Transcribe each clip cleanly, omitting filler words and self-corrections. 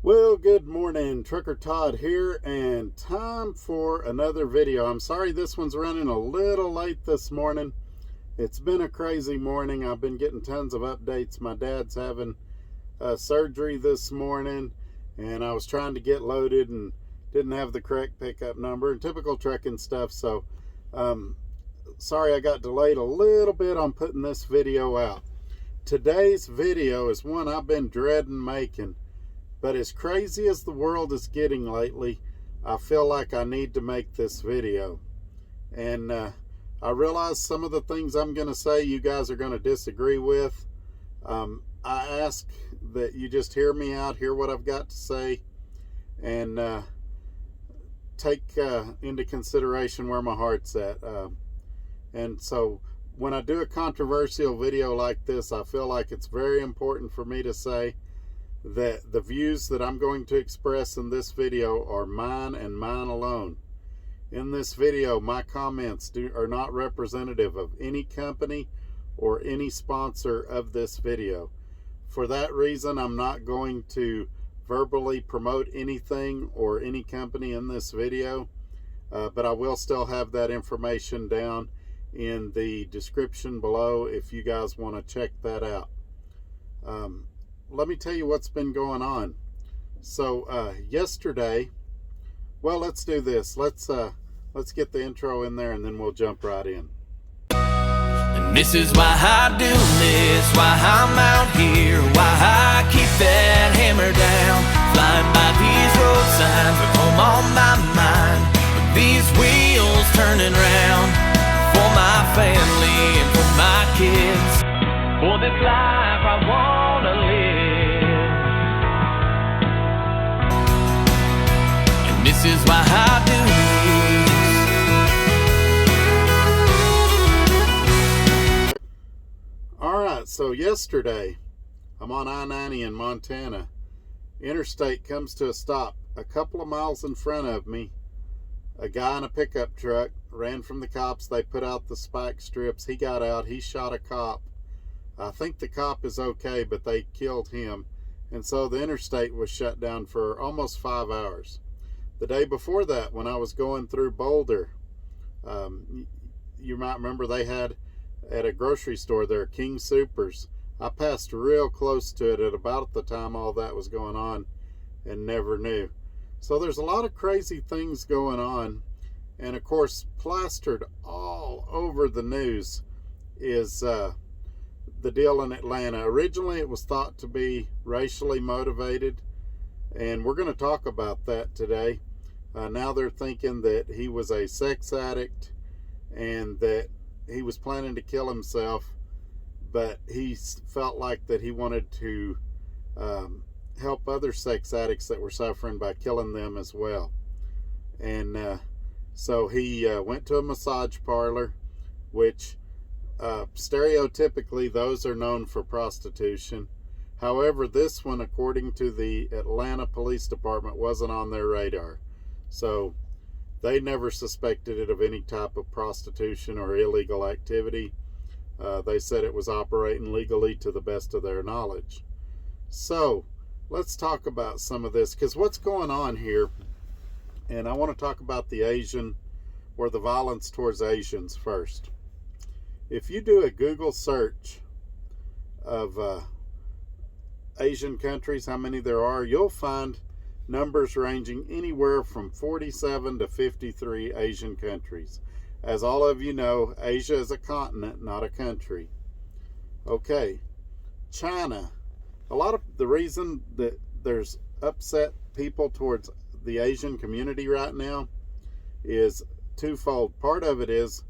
Well, good morning. Trucker Todd here, and time for another video. I'm sorry this one's running a little late this morning. It's been a crazy morning. I've been getting tons of updates. My dad's having surgery this morning, and I was trying to get loaded and didn't have the correct pickup number and typical trucking stuff. So, sorry I got delayed a little bit on putting this video out. Today's video is one I've been dreading making. But as crazy as the world is getting lately, I feel like I need to make this video. And I realize some of the things I'm going to say you guys are going to disagree with. I ask that you just hear me out, hear what I've got to say, and take into consideration where my heart's at. And so when I do a controversial video like this, I feel like it's very important for me to say that the views that I'm going to express in this video are mine and mine alone. In this video, my comments are not representative of any company or any sponsor of this video. For that reason, I'm not going to verbally promote anything or any company in this video, but I will still have that information down in the description below if you guys want to check that out. Let me tell you what's been going on. So yesterday, well, let's do this. Let's get the intro in there and then we'll jump right in. And this is why I do this, why I'm out here, why I keep that hammer down, flying by these road signs with home on my mind, with these wheels turning round for my family and for my kids, for this life I wanna live. This is why I do this. Alright, so yesterday, I'm on I-90 in Montana. Interstate comes to a stop a couple of miles in front of me. A guy in a pickup truck ran from the cops. They put out the spike strips. He got out. He shot a cop. I think the cop is okay, but they killed him. And so the interstate was shut down for almost 5 hours. The day before that, when I was going through Boulder, you might remember they had at a grocery store there, King Soopers. I passed real close to it at about the time all that was going on and never knew. So there's a lot of crazy things going on. And of course, plastered all over the news is the deal in Atlanta. Originally, it was thought to be racially motivated, and we're going to talk about that today. Now they're thinking that he was a sex addict and that he was planning to kill himself, but he felt like that he wanted to help other sex addicts that were suffering by killing them as well. And so he went to a massage parlor, which stereotypically those are known for prostitution. However, this one, according to the Atlanta Police Department, wasn't on their radar. So they never suspected it of any type of prostitution or illegal activity. They said it was operating legally to the best of their knowledge. So let's talk about some of this, because what's going on here, and I want to talk about the Asian, or the violence towards Asians first. If you do a Google search of Asian countries, how many there are, you'll find numbers ranging anywhere from 47 to 53 Asian countries. As all of you know, Asia is a continent, not a country. Okay, China. A lot of the reason that there's upset people towards the Asian community right now is twofold. Part of it is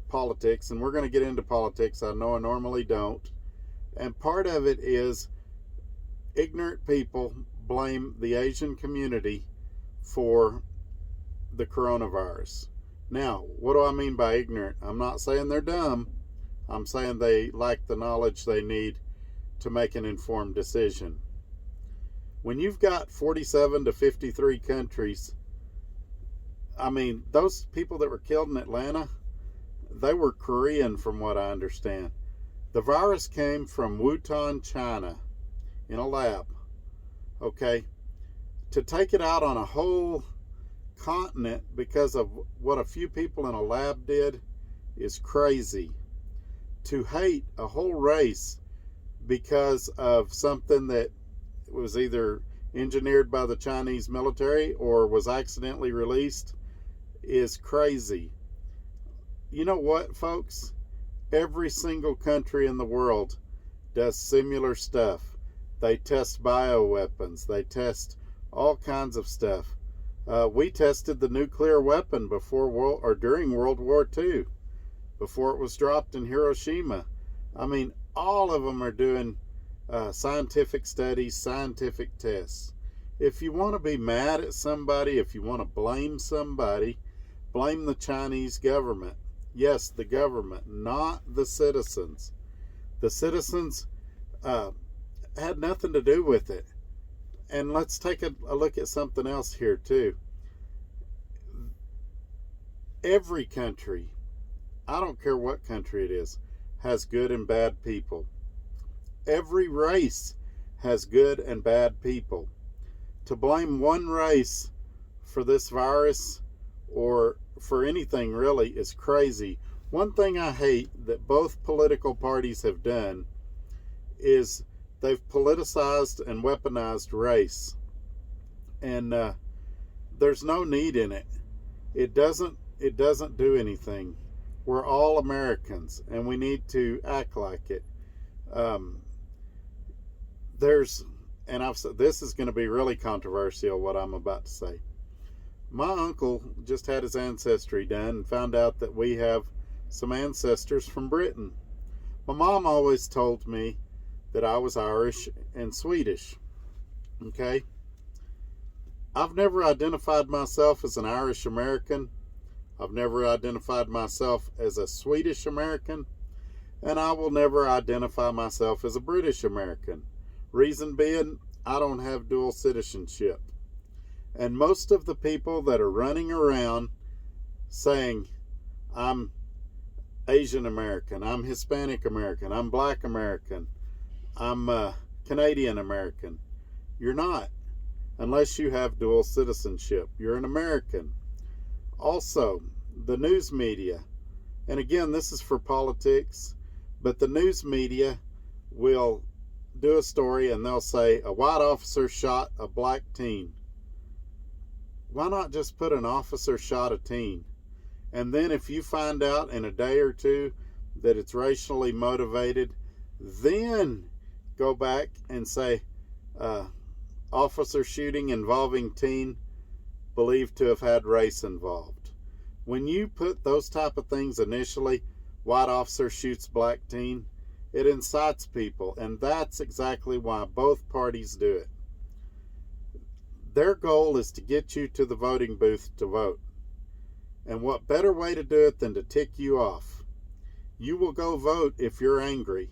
politics, and we're going to get into politics. I know I normally don't. And part of it is ignorant people blame the Asian community for the coronavirus. Now, what do I mean by ignorant? I'm not saying they're dumb. I'm saying they lack the knowledge they need to make an informed decision. When you've got 47 to 53 countries, I mean, those people that were killed in Atlanta, they were Korean from what I understand. The virus came from Wuhan, China, in a lab. Okay? To take it out on a whole continent because of what a few people in a lab did is crazy. To hate a whole race because of something that was either engineered by the Chinese military or was accidentally released is crazy. You know what, folks? Every single country in the world does similar stuff. They test bioweapons. They test all kinds of stuff. We tested the nuclear weapon during World War II, before it was dropped in Hiroshima. I mean, all of them are doing scientific studies, scientific tests. If you want to be mad at somebody, if you want to blame somebody, blame the Chinese government. Yes, the government, not the citizens. The citizens had nothing to do with it. And let's take a look at something else here too. Every country, I don't care what country it is, has good and bad people. Every race has good and bad people. To blame one race for this virus or for anything really is crazy. One thing I hate that both political parties have done is they've politicized and weaponized race. And there's no need in it. It doesn't do anything. We're all Americans and we need to act like it. This is going to be really controversial, what I'm about to say. My uncle just had his ancestry done and found out that we have some ancestors from Britain. My mom always told me that I was Irish and Swedish. Okay? I've never identified myself as an Irish American. I've never identified myself as a Swedish American. And I will never identify myself as a British American. Reason being, I don't have dual citizenship. And most of the people that are running around saying, I'm Asian American, I'm Hispanic American, I'm Black American, I'm Canadian American. You're not, unless you have dual citizenship. You're an American. Also, the news media, and again, this is for politics, but the news media will do a story and they'll say a white officer shot a black teen. Why not just put an officer shot a teen? And then if you find out in a day or two that it's racially motivated, then go back and say officer shooting involving teen believed to have had race involved. When you put those type of things initially, white officer shoots black teen, it incites people, and that's exactly why both parties do it. Their goal is to get you to the voting booth to vote. And what better way to do it than to tick you off? You will go vote if you're angry,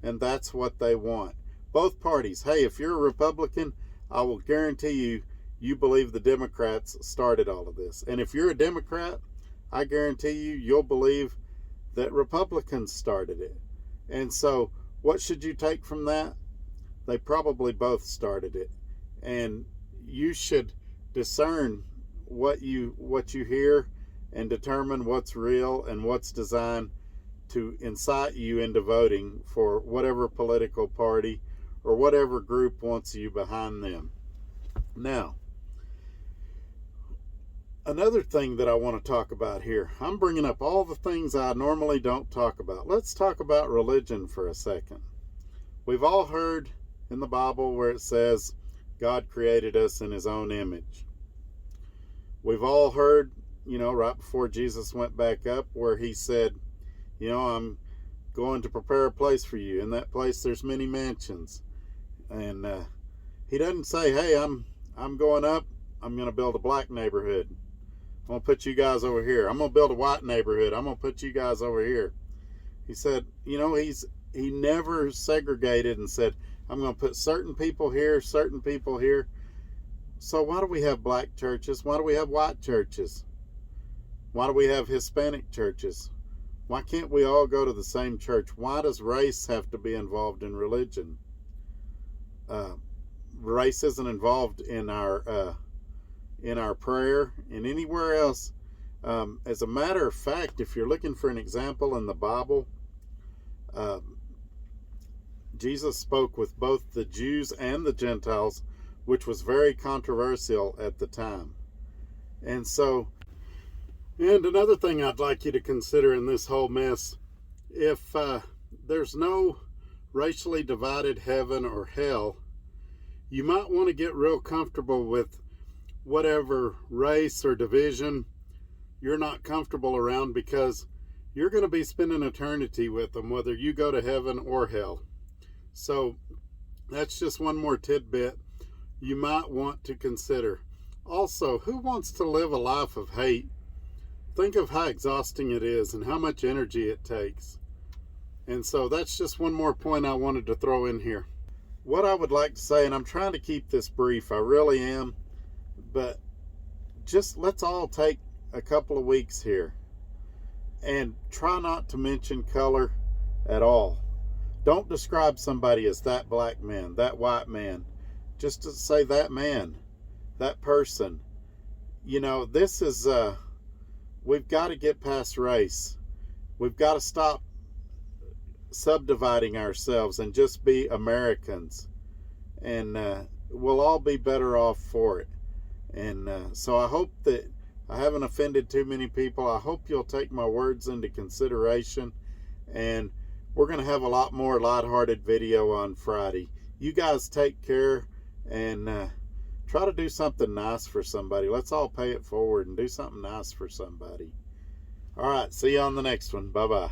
and that's what they want. Both parties. Hey, if you're a Republican, I will guarantee you believe the Democrats started all of this. And if you're a Democrat, I guarantee you'll believe that Republicans started it. And so, what should you take from that? They probably both started it. And you should discern what you hear and determine what's real and what's designed to incite you into voting for whatever political party or whatever group wants you behind them. Now, another thing that I want to talk about here, I'm bringing up all the things I normally don't talk about. Let's talk about religion for a second. We've all heard in the Bible where it says God created us in his own image. We've all heard, right before Jesus went back up, where he said, I'm going to prepare a place for you. In that place there's many mansions. And he doesn't say, hey, I'm going up, I'm going to build a black neighborhood. I'm going to put you guys over here. I'm going to build a white neighborhood. I'm going to put you guys over here. He said, he never segregated and said, I'm going to put certain people here, certain people here. So why do we have black churches? Why do we have white churches? Why do we have Hispanic churches? Why can't we all go to the same church? Why does race have to be involved in religion? race isn't involved in our prayer and anywhere else. As a matter of fact, if you're looking for an example in the Bible, Jesus spoke with both the Jews and the Gentiles, which was very controversial at the time. And another thing I'd like you to consider in this whole mess, if there's no racially divided heaven or hell, you might want to get real comfortable with whatever race or division you're not comfortable around, because you're going to be spending eternity with them, whether you go to heaven or hell. So that's just one more tidbit you might want to consider. Also, who wants to live a life of hate? Think of how exhausting it is and how much energy it takes. And so that's just one more point I wanted to throw in here. What I would like to say, and I'm trying to keep this brief, I really am, but just let's all take a couple of weeks here and try not to mention color at all. Don't describe somebody as that black man, that white man. Just to say that man, that person. You know, this is, we've got to get past race. We've got to stop subdividing ourselves and just be Americans. And we'll all be better off for it. And so I hope that I haven't offended too many people. I hope you'll take my words into consideration. And we're going to have a lot more lighthearted video on Friday. You guys take care and try to do something nice for somebody. Let's all pay it forward and do something nice for somebody. All right, see you on the next one. Bye-bye.